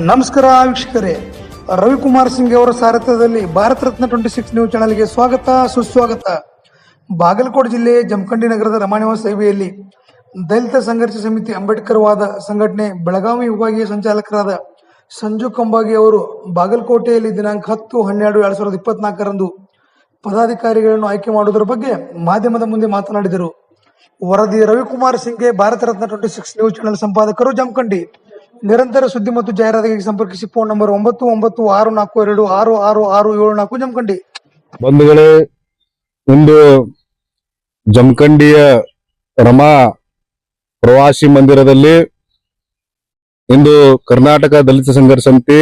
ನಮಸ್ಕಾರ ವೀಕ್ಷಕರೇ, ರವಿಕುಮಾರ್ ಸಿಂಗ್ ಅವರ ಸಾರಥ್ಯದಲ್ಲಿ ಭಾರತ ರತ್ನ 26 ನ್ಯೂಸ್ ಚಾನೆಲ್ಗೆ ಸ್ವಾಗತ ಸುಸ್ವಾಗತ. ಬಾಗಲಕೋಟೆ ಜಿಲ್ಲೆಯ ಜಮಖಂಡಿ ನಗರದ ರಮಾನಿವಾಸ ಸೇವೆಯಲ್ಲಿ ದಲಿತ ಸಂಘರ್ಷ ಸಮಿತಿ ಅಂಬೇಡ್ಕರ್ ವಾದ ಸಂಘಟನೆ ಬೆಳಗಾವಿ ವಿಭಾಗೀಯ ಸಂಚಾಲಕರಾದ ಸಂಜು ಕಂಬಾಗಿ ಅವರು ಬಾಗಲಕೋಟೆಯಲ್ಲಿ ದಿನಾಂಕ 10-12-2024 ಪದಾಧಿಕಾರಿಗಳನ್ನು ಆಯ್ಕೆ ಮಾಡುವುದರ ಬಗ್ಗೆ ಮಾಧ್ಯಮದ ಮುಂದೆ ಮಾತನಾಡಿದರು. ವರದಿ ರವಿಕುಮಾರ್ ಸಿಂಗ್ಗೆ, ಭಾರತ ರತ್ನ 26 ನ್ಯೂಸ್ ಚಾನೆಲ್ ಸಂಪಾದಕರು, ಜಮಖಂಡಿ. ನಿರಂತರ ಸುದ್ದಿ ಮತ್ತು ಜಾಹೀರಾತಿಗೆ ಸಂಪರ್ಕಿಸಿ. Phone number 9996426667 Jamkhandi. ಬಂಧುಗಳೇ, ಇಂದು ಜಮಖಂಡಿಯ ರಮಾ ಪ್ರವಾಸಿ ಮಂದಿರದಲ್ಲಿ ಇಂದು ಕರ್ನಾಟಕ ದಲಿತ ಸಂಘರ್ಷ ಸಮಿತಿ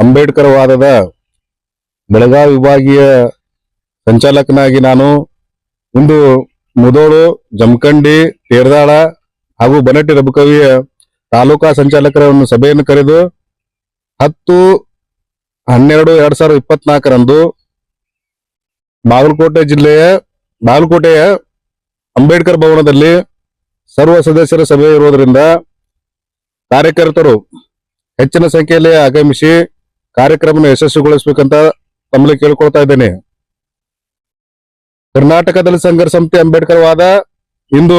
ಅಂಬೇಡ್ಕರ್ ವಾದದ ಬೆಳಗಾವಿ ವಿಭಾಗೀಯ ಸಂಚಾಲಕನಾಗಿ ನಾನು ಇಂದು ಮುದೋಳು, ಜಮಖಂಡಿ, ತೇರದಾಳ ಹಾಗೂ ಬನಟ್ಟಿ ರಬಕವಿಯ ತಾಲೂಕಾ ಸಂಚಾಲಕರ ಒಂದು ಸಭೆಯನ್ನು ಕರೆದು 10-12-2024 ಬಾಗಲಕೋಟೆಯ ಅಂಬೇಡ್ಕರ್ ಭವನದಲ್ಲಿ ಸರ್ವ ಸದಸ್ಯರ ಸಭೆ ಇರುವುದರಿಂದ ಕಾರ್ಯಕರ್ತರು ಹೆಚ್ಚಿನ ಸಂಖ್ಯೆಯಲ್ಲಿ ಆಗಮಿಸಿ ಕಾರ್ಯಕ್ರಮವನ್ನು ಯಶಸ್ವಿಗೊಳಿಸಬೇಕಂತ ತಮ್ಮಲ್ಲಿ ಕೇಳ್ಕೊಳ್ತಾ ಇದ್ದೇನೆ. ಕರ್ನಾಟಕದಲ್ಲಿ ಸಂಘರ್ಷ ಸಮಿತಿ ಅಂಬೇಡ್ಕರ್ ವಾದ ಇಂದು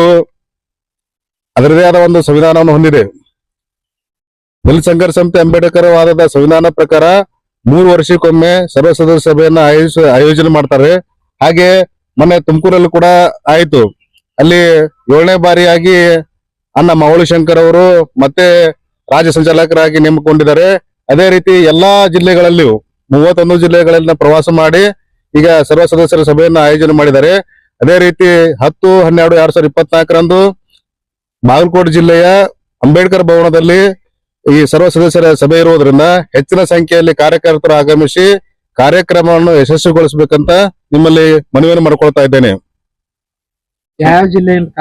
ಅದರದೇ ಆದ ಒಂದು ಸಂವಿಧಾನವನ್ನು ಹೊಂದಿದೆ. ದಲಿತ ಸಂಘರ್ಷ ಸಮಿತಿ ಅಂಬೇಡ್ಕರ್ ವಾದದ ಸಂವಿಧಾನ ಪ್ರಕಾರ 3 ವರ್ಷಕ್ಕೊಮ್ಮೆ ಸರ್ವ ಸದಸ್ಯ ಸಭೆಯನ್ನ ಆಯೋಜನೆ ಮಾಡ್ತಾರೆ. ಹಾಗೆ ಮೊನ್ನೆ ತುಮಕೂರಲ್ಲಿ ಕೂಡ ಆಯಿತು. ಅಲ್ಲಿ 7ನೇ ಬಾರಿಯಾಗಿ ಅಣ್ಣ ಮಾವಳಿ ಶಂಕರ್ ಅವರು ಮತ್ತೆ ರಾಜ್ಯ ಸಂಚಾಲಕರಾಗಿ ನೇಮಕೊಂಡಿದ್ದಾರೆ. ಅದೇ ರೀತಿ ಎಲ್ಲಾ ಜಿಲ್ಲೆಗಳಲ್ಲಿಯೂ 31 ಜಿಲ್ಲೆಗಳಲ್ಲಿ ಪ್ರವಾಸ ಮಾಡಿ ಈಗ ಸರ್ವ ಸದಸ್ಯರ ಸಭೆಯನ್ನು ಆಯೋಜನೆ ಮಾಡಿದ್ದಾರೆ. ಅದೇ ರೀತಿ 10-12-2024 ಬಾಗಲಕೋಟೆ ಜಿಲ್ಲೆಯ ಅಂಬೇಡ್ಕರ್ ಭವನದಲ್ಲಿ ಈ ಸರ್ವ ಸದಸ್ಯರ ಸಭೆ ಇರುವುದರಿಂದ ಹೆಚ್ಚಿನ ಸಂಖ್ಯೆಯಲ್ಲಿ ಕಾರ್ಯಕರ್ತರು ಆಗಮಿಸಿ ಕಾರ್ಯಕ್ರಮವನ್ನು ಯಶಸ್ವಿಗೊಳಿಸಬೇಕಂತ ನಿಮ್ಮಲ್ಲಿ ಮನವಿಯನ್ನು ಮಾಡಿಕೊಳ್ತಾ ಇದ್ದೇನೆ. ಯಾವ ಜಿಲ್ಲೆಯಲ್ಲಿ